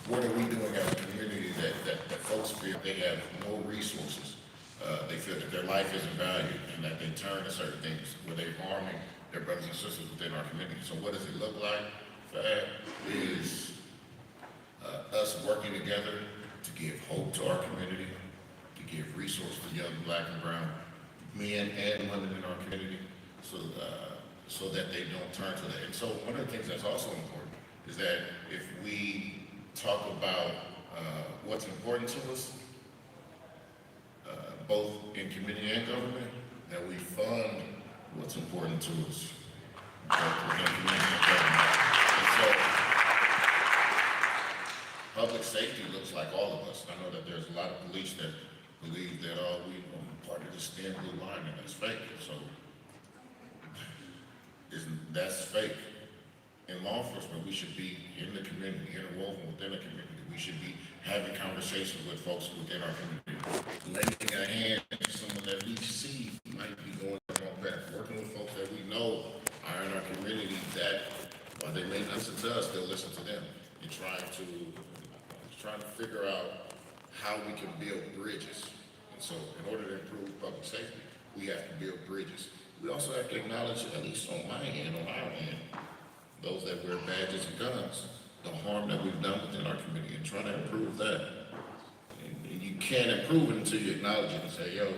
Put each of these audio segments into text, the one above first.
what are we doing as a community that folks feel they have no resources? They feel that their life isn't valued and that they turn to certain things where they're harming their brothers and sisters within our community. So what does it look like? That is us working together to give hope to our community, to give resources to young black and brown men and women in our community, so that they don't turn to that. And so one of the things that's also important is that if we talk about what's important to us, both in community and government, that we fund what's important to us, both within community and government. And so public safety looks like all of us. I know that there's a lot of police that believe that we are part of this thin blue line, and that's fake. So that's fake. In law enforcement, we should be in the community, interwoven within the community. We should be having conversations with folks within our community, lending a hand to someone that we see might be going the wrong path, working with folks that we know are in our community that, while they may not listen to us, they'll listen to them, and trying to figure out how we can build bridges. And so in order to improve public safety, we have to build bridges. We also have to acknowledge, at least on my end, on our end, those that wear badges and guns, the harm that we've done within our community, and trying to improve that. And you can't improve it until you acknowledge it and say, yo,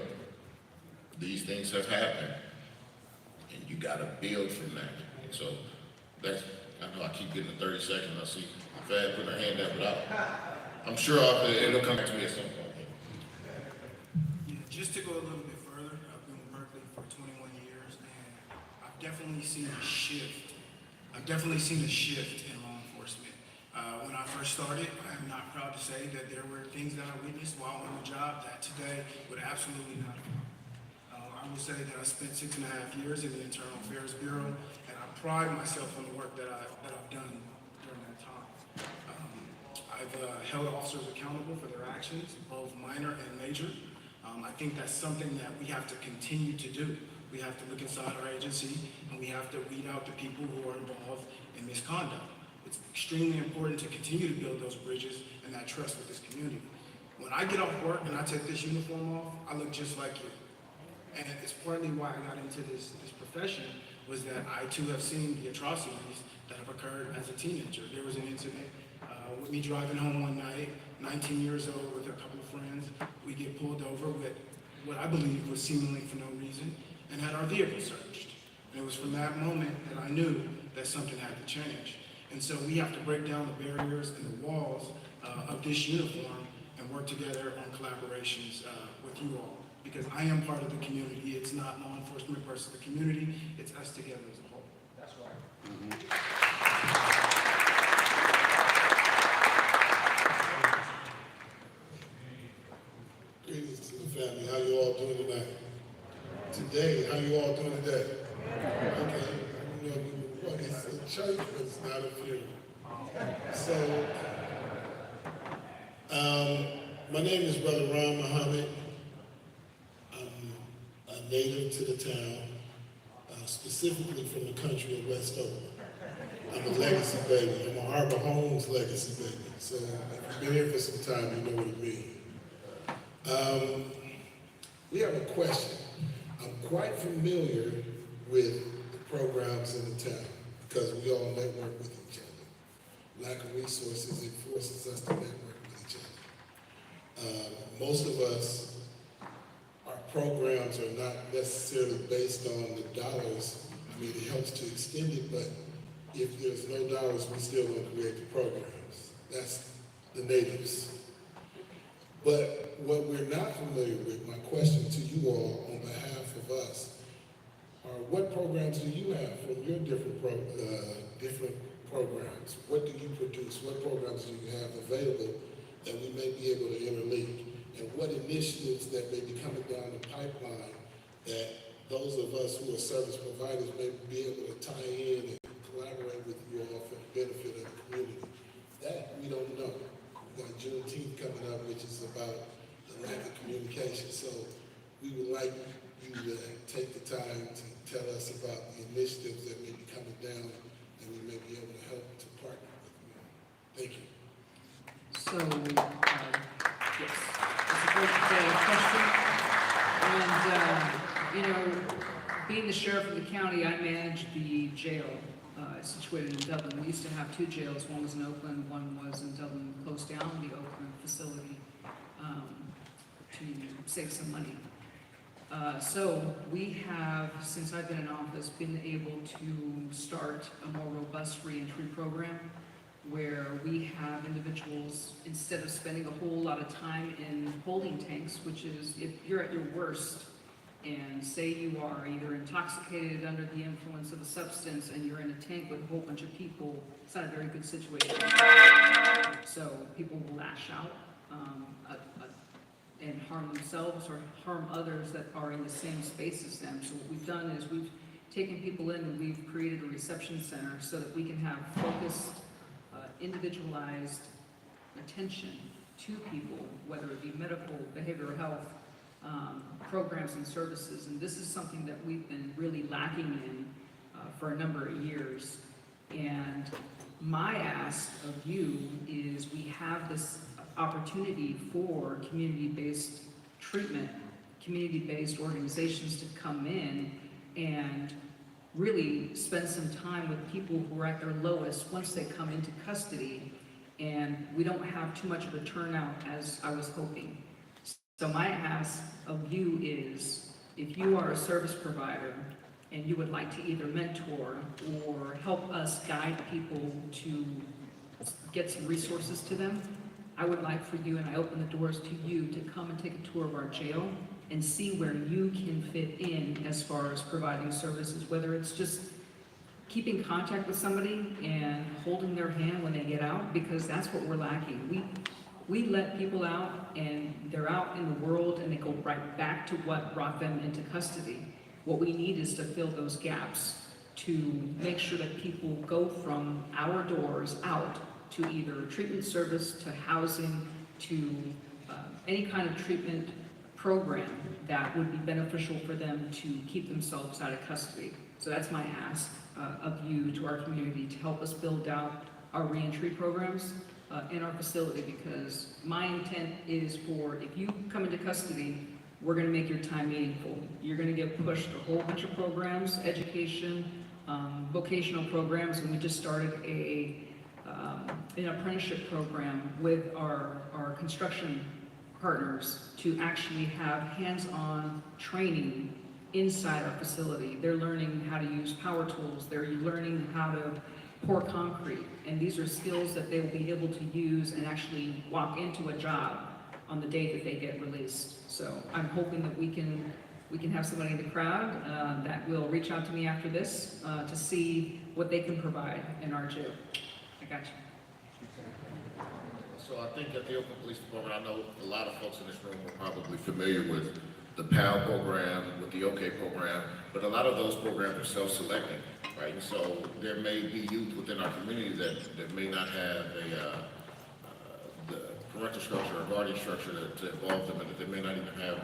these things have happened, and you gotta build from that. And so that's, I know I keep getting the 30 seconds, I see Fad putting her hand up, but I'm sure it'll come back to me at some point. Yeah, just to go a little bit further, I've been in Berkeley for 21 years, and I've definitely seen a shift. In law enforcement. When I first started, I am not proud to say that there were things that I witnessed while on the job that today would absolutely not have. I will say that I spent 6.5 years in the Internal Affairs Bureau, and I pride myself on the work that I've done during that time. I've held officers accountable for their actions, both minor and major. I think that's something that we have to continue to do. We have to look inside our agency, and we have to weed out the people who are involved in misconduct. It's extremely important to continue to build those bridges and that trust with this community. When I get off work and I take this uniform off, I look just like you. And it's partly why I got into this profession, was that I too have seen the atrocities that have occurred as a teenager. There was an incident with me driving home one night, 19 years old, with a couple of friends. We get pulled over with what I believe was seemingly for no reason, and had our vehicle searched. And it was from that moment that I knew that something had to change. And so we have to break down the barriers and the walls of this uniform and work together on collaborations with you all. Because I am part of the community. It's not law enforcement versus the community. It's us together as a whole. That's right. Greetings to the family. How you all doing tonight? Today, how you all doing today? Okay. You know, it's a church, but it's not a funeral. So, my name is Brother Ron Muhammad. I'm a native to the town, specifically from the country of Westover. I'm a legacy baby. I'm a Harbor Homes legacy baby. So if you've been here for some time, you know what it means. We have a question. I'm quite familiar with the programs in the town because we all network with each other. Lack of resources, it forces us to network with each other. Most of us, our programs are not necessarily based on the dollars. I mean, it helps to extend it, but if there's no dollars, we still want to create the programs. That's the natives. But what we're not familiar with, my question to you all on behalf of us, are what programs do you have from your different programs? What do you produce? What programs do you have available that we may be able to interlink? And what initiatives that may be coming down the pipeline that those of us who are service providers may be able to tie in and collaborate with you all for the benefit of the community? That we don't know. We've got Juneteenth coming up, which is about the lack of communication. So we would like you to take the time to tell us about the initiatives that may be coming down and we may be able to help to partner with you. Thank you. So, yes, that's a great question. And, you know, being the sheriff of the county, I manage the jail situated in Dublin. We used to have two jails. One was in Oakland, one was in Dublin. We closed down the Oakland facility to save some money. So we have, since I've been in office, been able to start a more robust reentry program where we have individuals, instead of spending a whole lot of time in holding tanks, which is if you're at your worst and say you are either intoxicated under the influence of a substance and you're in a tank with a whole bunch of people, it's not a very good situation. So people will lash out and harm themselves or harm others that are in the same space as them. So what we've done is we've taken people in and we've created a reception center so that we can have focused, individualized attention to people, whether it be medical, behavioral health, programs and services. And this is something that we've been really lacking in for a number of years. And my ask of you is we have this opportunity for community-based treatment, community-based organizations to come in and really spend some time with people who are at their lowest once they come into custody, and we don't have too much of a turnout as I was hoping. So my ask of you is, if you are a service provider and you would like to either mentor or help us guide people to get some resources to them, I would like for you, and I open the doors to you, to come and take a tour of our jail and see where you can fit in as far as providing services, whether it's just keeping contact with somebody and holding their hand when they get out, because that's what we're lacking. We let people out and they're out in the world and they go right back to what brought them into custody. What we need is to fill those gaps, to make sure that people go from our doors out to either treatment service, to housing, to any kind of treatment program that would be beneficial for them to keep themselves out of custody. So that's my ask of you to our community, to help us build out our reentry programs in our facility, because my intent is for, if you come into custody, we're going to make your time meaningful. You're going to get pushed a whole bunch of programs, education, vocational programs, and we just started an apprenticeship program with our construction partners to actually have hands-on training inside our facility. They're learning how to use power tools, they're learning how to pour concrete, and these are skills that they will be able to use and actually walk into a job on the day that they get released. So I'm hoping that we can have somebody in the crowd that will reach out to me after this to see what they can provide in our jail. I got you. So I think at the Oakland Police Department, I know a lot of folks in this room are probably familiar with the PAL program, with the OK program, but a lot of those programs are self-selecting, right? And so there may be youth within our community that may not have the parental structure or guardian structure to involve them, and that they may not even have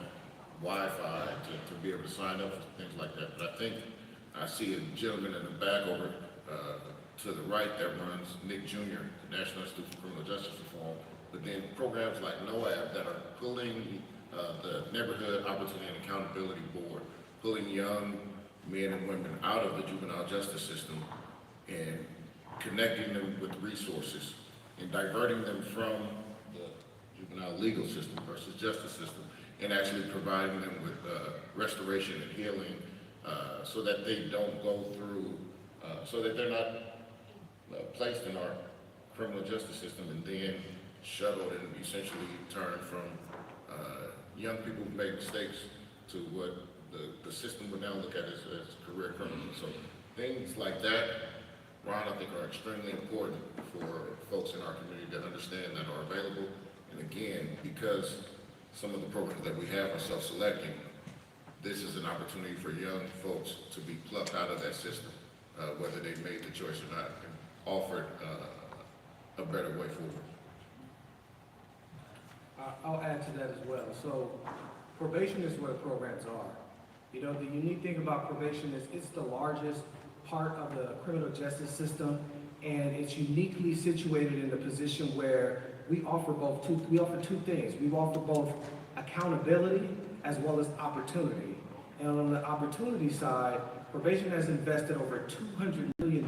Wi-Fi to be able to sign up for things like that. But I think I see a gentleman in the back over to the right that runs Nick Jr., the National Institute for Criminal Justice Reform, but then programs like NOAB that are pulling the Neighborhood Opportunity and Accountability Board, pulling young men and women out of the juvenile justice system and connecting them with resources and diverting them from the juvenile legal system versus justice system, and actually providing them with restoration and healing so that they don't go through, so that they're not placed in our criminal justice system and then shuttled and essentially turned from young people who made mistakes to what the system would now look at as career criminals. So things like that, Ron, I think are extremely important for folks in our community that understand that are available. And again, because some of the programs that we have are self-selecting, this is an opportunity for young folks to be plucked out of that system, whether they made the choice or not, and offered a better way forward. I'll add to that as well. So probation is where the programs are. You know, the unique thing about probation is it's the largest part of the criminal justice system, and it's uniquely situated in the position where we offer two things. We offer both accountability as well as opportunity. And on the opportunity side, probation has invested over $200 million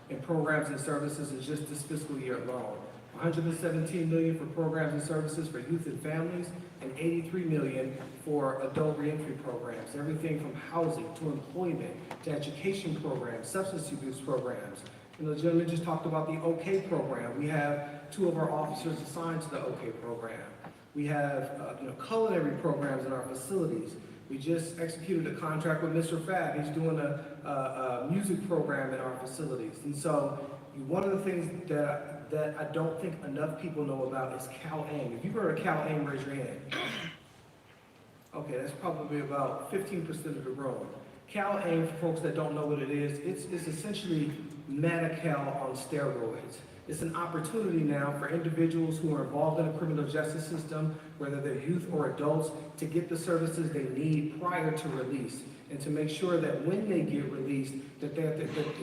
in programs and services in just this fiscal year alone. $117 million for programs and services for youth and families, and $83 million for adult reentry programs. Everything from housing to employment to education programs, substance abuse programs. The gentleman just talked about the OK program. We have 2 of our officers assigned to the OK program. We have culinary programs in our facilities. We just executed a contract with Mr. Fab. He's doing a music program in our facilities. And so one of the things that I don't think enough people know about is CalAIM. If you've heard of CalAIM, raise your hand. Okay, that's probably about 15% of the room. CalAIM, for folks that don't know what it is, it's essentially Medi-Cal on steroids. It's an opportunity now for individuals who are involved in the criminal justice system, whether they're youth or adults, to get the services they need prior to release, and to make sure that when they get released, that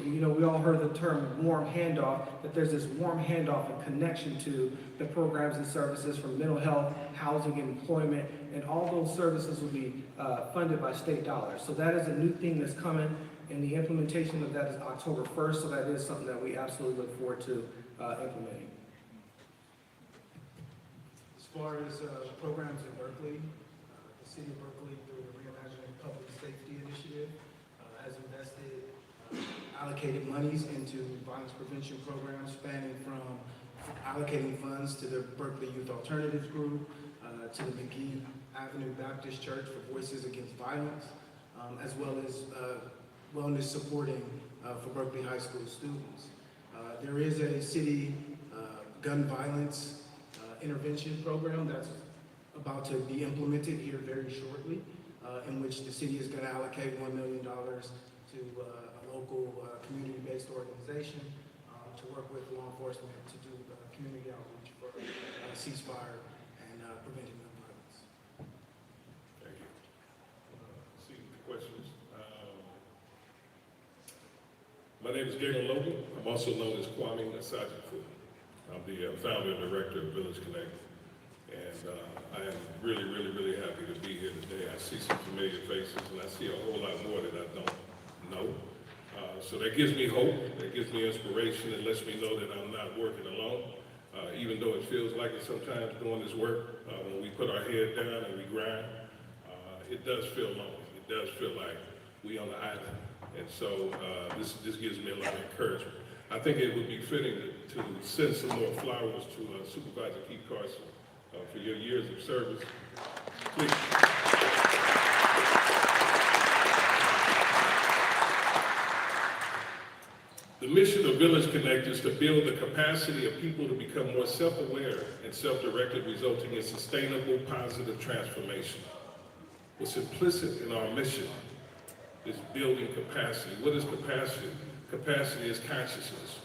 we all heard the term warm handoff, that there's this warm handoff and connection to the programs and services from mental health, housing, and employment, and all those services will be funded by state dollars. So that is a new thing that's coming, and the implementation of that is October 1st, so that is something that we absolutely look forward to implementing. As far as programs in Berkeley, the city of Berkeley, through the Reimagining Public Safety Initiative, has invested allocated monies into violence prevention programs spanning from allocating funds to the Berkeley Youth Alternatives Group, to the McGee Avenue Baptist Church for Voices Against Violence, as well as wellness supporting for Berkeley High School students. There is a city gun violence intervention program that's about to be implemented here very shortly, in which the city is going to allocate $1 million to a local community-based organization to work with law enforcement to do community outreach for ceasefire and preventing gun violence. Thank you. See the questions. My name is Galen Logan. I'm also known as Kwame Asajifu. I'm the founder and director of Village Connect. And I am really, really, really happy to be here today. I see some familiar faces, and I see a whole lot more that I don't know. So that gives me hope, that gives me inspiration, and lets me know that I'm not working alone. Even though it feels like it sometimes doing this work, when we put our head down and we grind, it does feel lonely. It does feel like we on the island. And so this gives me a lot of encouragement. I think it would be fitting to send some more flowers to Supervisor Keith Carson for your years of service. Please. The mission of Village Connect is to build the capacity of people to become more self-aware and self-directed, resulting in sustainable, positive transformation. What's implicit in our mission is building capacity. What is capacity? Capacity is consciousness.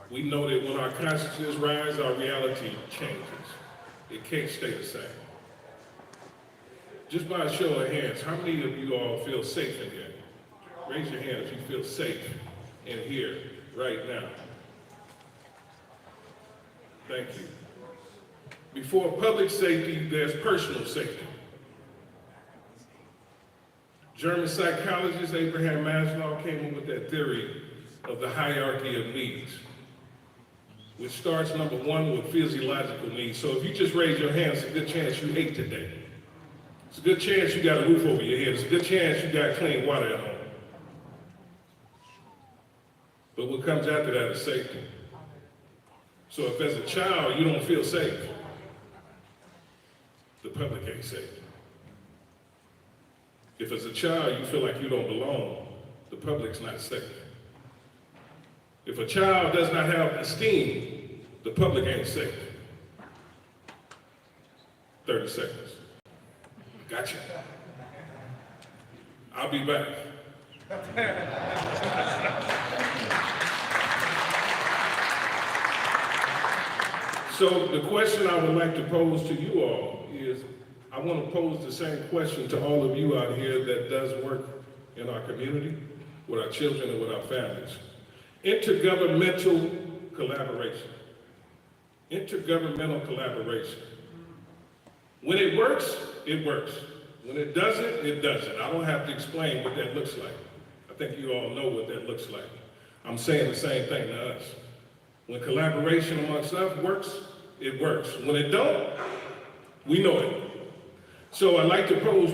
We know that when our consciousness rises, our reality changes. It can't stay the same. Just by a show of hands, how many of you all feel safe in here? Raise your hand if you feel safe in here right now. Thank you. Before public safety, there's personal safety. German psychologist Abraham Maslow came up with that theory of the hierarchy of needs, which starts, number one, with physiological needs. So if you just raise your hand, it's a good chance you ate today. It's a good chance you got a roof over your head. It's a good chance you got clean water at home. But what comes after that is safety. So if as a child you don't feel safe, the public ain't safe. If as a child you feel like you don't belong, the public's not safe. If a child does not have esteem, the public ain't safe. 30 seconds. Gotcha. I'll be back. So the question I would like to pose to you all is, I want to pose the same question to all of you out here that does work in our community, with our children and with our families. Intergovernmental collaboration. Intergovernmental collaboration. When it works, it works. When it doesn't, it doesn't. I don't have to explain what that looks like. I think you all know what that looks like. I'm saying the same thing to us. When collaboration amongst us works, it works. When it don't, we know it. So I'd like to pose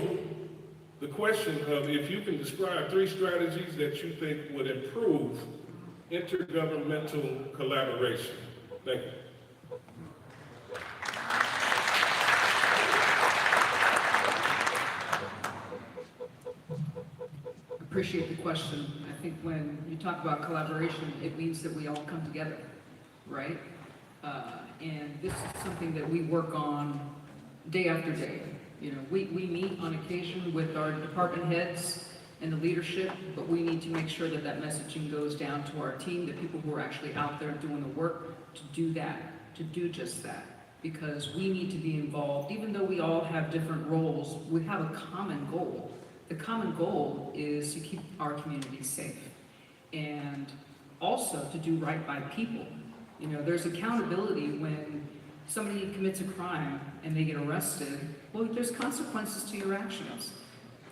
the question of if you can describe 3 strategies that you think would improve intergovernmental collaboration. Thank you. Appreciate the question. I think when you talk about collaboration, it means that we all come together, right? And this is something that we work on day after day. You know, we meet on occasion with our department heads and the leadership, but we need to make sure that that messaging goes down to our team, the people who are actually out there doing the work to do that, to do just that. Because we need to be involved, even though we all have different roles, we have a common goal. The common goal is to keep our communities safe and also to do right by people. You know, there's accountability when somebody commits a crime and they get arrested. Well, there's consequences to your actions.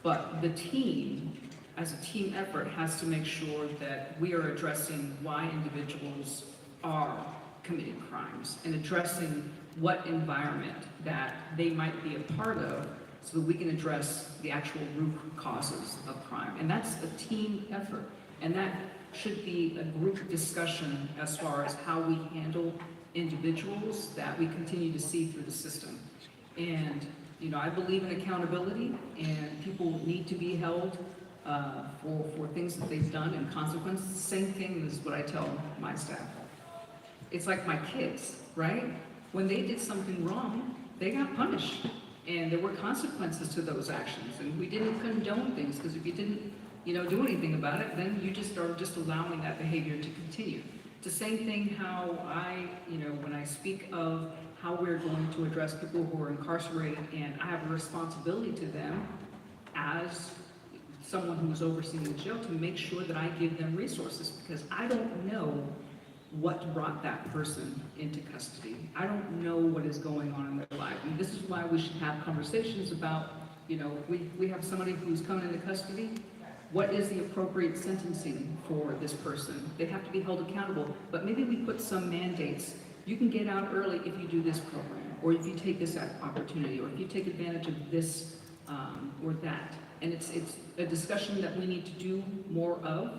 But the team, as a team effort, has to make sure that we are addressing why individuals are committing crimes and addressing what environment that they might be a part of so that we can address the actual root causes of crime. And that's a team effort. And that should be a group discussion as far as how we handle individuals that we continue to see through the system. And, you know, I believe in accountability, and people need to be held for things that they've done and consequences. The same thing is what I tell my staff. It's like my kids, right? When they did something wrong, they got punished. And there were consequences to those actions, and we didn't condone things, because if you didn't, you know, do anything about it, then you just are just allowing that behavior to continue. It's the same thing how I, you know, when I speak of how we're going to address people who are incarcerated, and I have a responsibility to them as someone who is overseeing the jail to make sure that I give them resources, because I don't know what brought that person into custody. I don't know what is going on in their life. And this is why we should have conversations about, you know, we have somebody who's coming into custody. What is the appropriate sentencing for this person? They have to be held accountable, but maybe we put some mandates. You can get out early if you do this program, or if you take this opportunity, or if you take advantage of this or that. And it's a discussion that we need to do more of.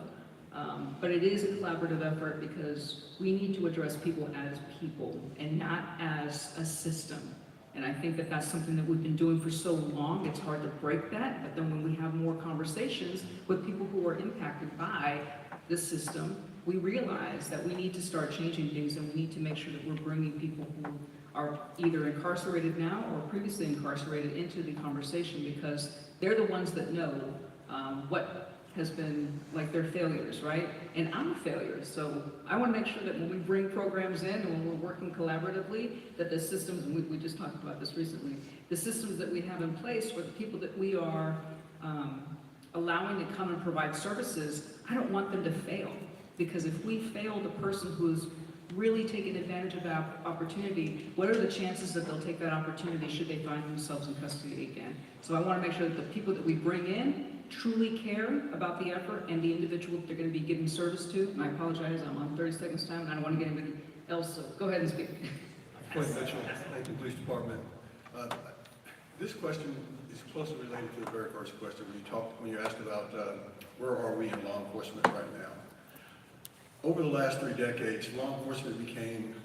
But it is a collaborative effort because we need to address people as people and not as a system. And I think that that's something that we've been doing for so long, it's hard to break that. But then when we have more conversations with people who are impacted by the system, we realize that we need to start changing things, and we need to make sure that we're bringing people who are either incarcerated now or previously incarcerated into the conversation, because they're the ones that know what has been like their failures, right? And I'm a failure, so I want to make sure that when we bring programs in and when we're working collaboratively, that the systems, and we just talked about this recently, the systems that we have in place for the people that we are allowing to come and provide services, I don't want them to fail. Because if we fail the person who's really taking advantage of that opportunity, what are the chances that they'll take that opportunity should they find themselves in custody again? So I want to make sure that the people that we bring in truly care about the effort and the individual that they're going to be giving service to. And I apologize, I'm on 30 seconds time, and I don't want to get anybody else, so go ahead and speak. Clint Mitchell, Lakeland Police Department. This question is closely related to the very first question when you asked about where are we in law enforcement right now. Over the last 3 decades, law enforcement became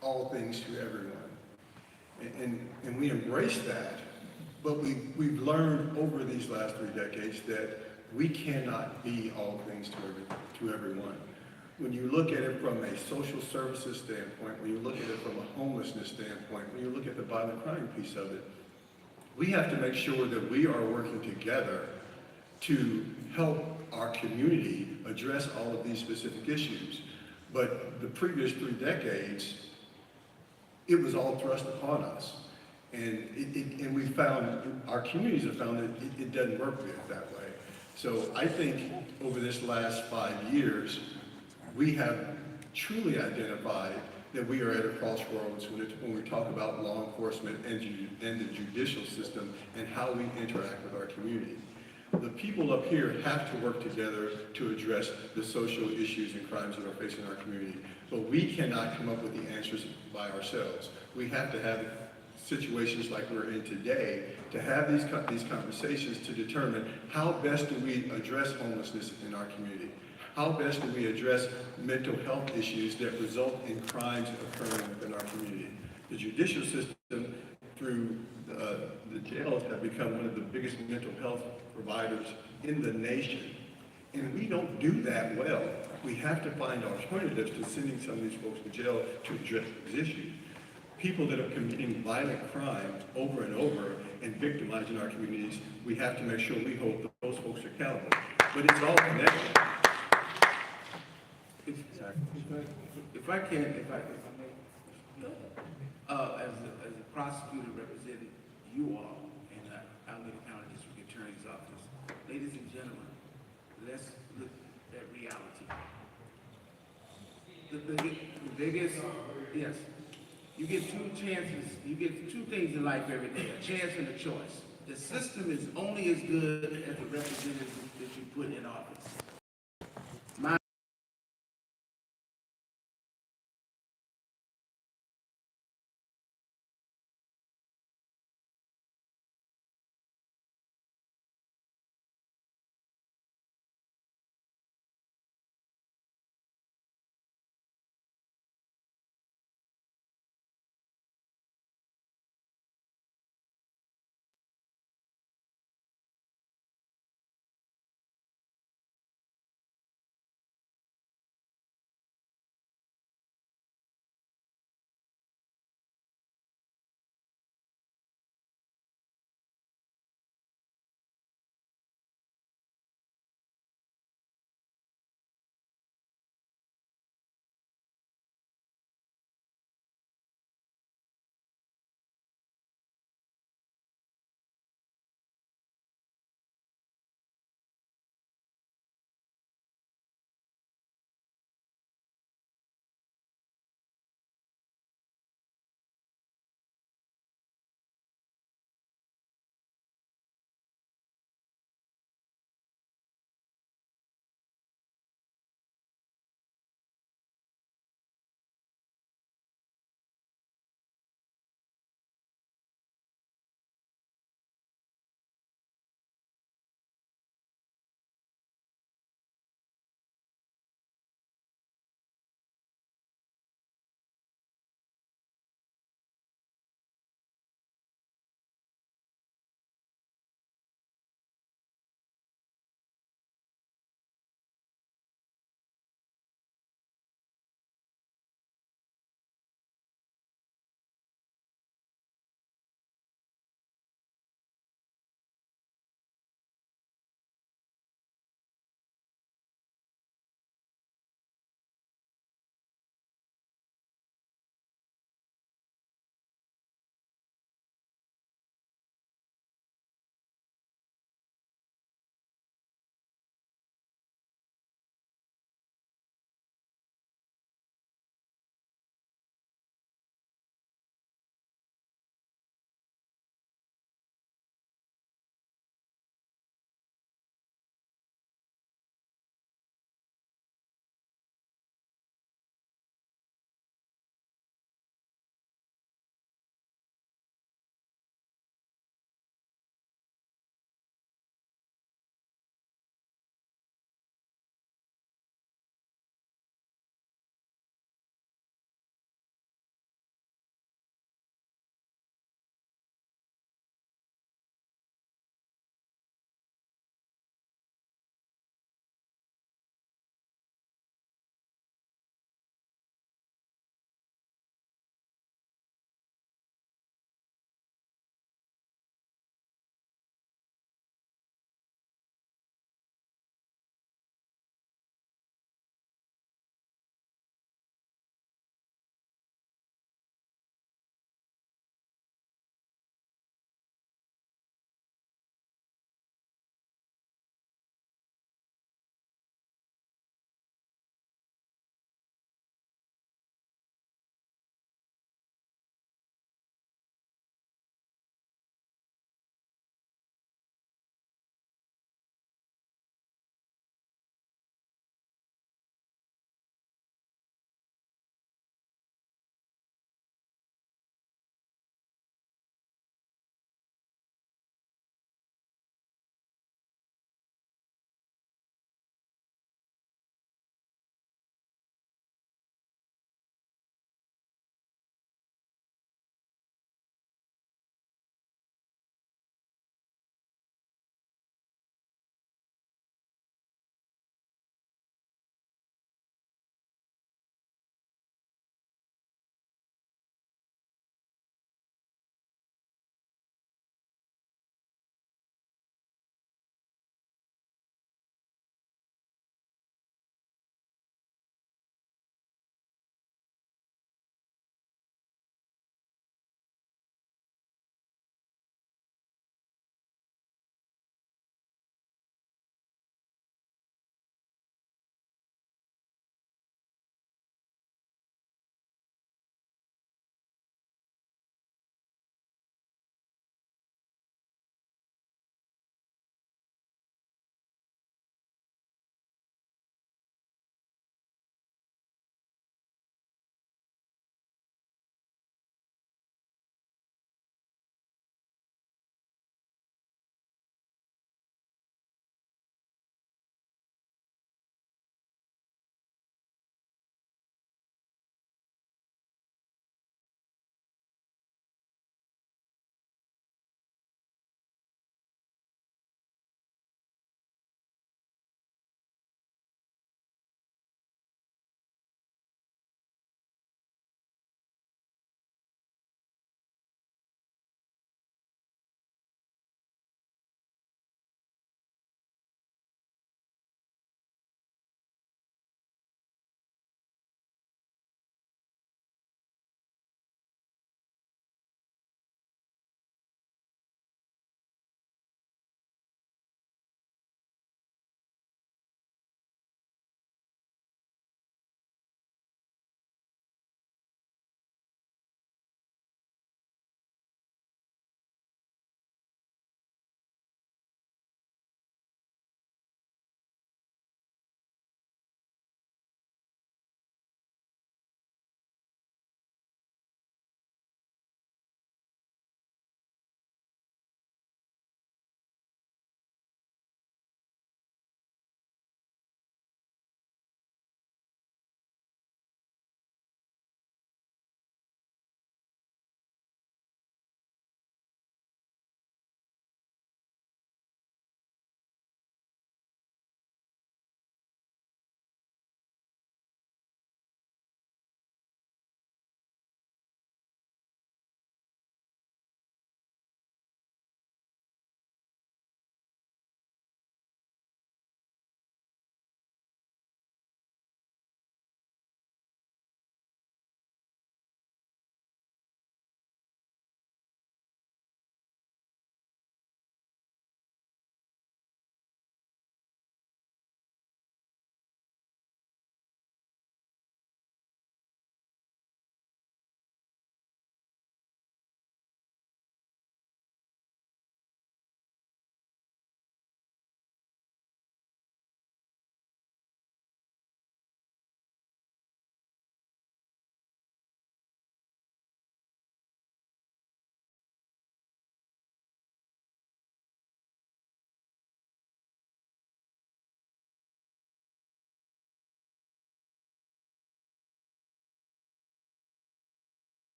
all things to everyone. And we embraced that, but we've learned over these last 3 decades that we cannot be all things to everyone. When you look at it from a social services standpoint, when you look at it from a homelessness standpoint, when you look at the violent crime piece of it, we have to make sure that we are working together to help our community address all of these specific issues. But the previous 3 decades, it was all thrust upon us. And we found, our communities have found that it doesn't work that way. So I think over this last 5 years, we have truly identified that we are at a crossroads when we talk about law enforcement and the judicial system and how we interact with our community. The people up here have to work together to address the social issues and crimes that are facing our community. But we cannot come up with the answers by ourselves. We have to have situations like we're in today to have these conversations to determine how best do we address homelessness in our community. How best do we address mental health issues that result in crimes occurring within our community? The judicial system, through the jails, have become one of the biggest mental health providers in the nation. And we don't do that well. We have to find alternatives to sending some of these folks to jail to address these issues. People that are committing violent crime over and over and victimizing our communities, we have to make sure we hold those folks accountable. But it's all connected. If I may, as a prosecutor representing you all in the Alameda County District Attorney's Office, ladies and gentlemen, let's look at reality. The biggest, yes, you get two chances, you get two things in life every day, a chance and a choice. The system is only as good as the representative that you put in office.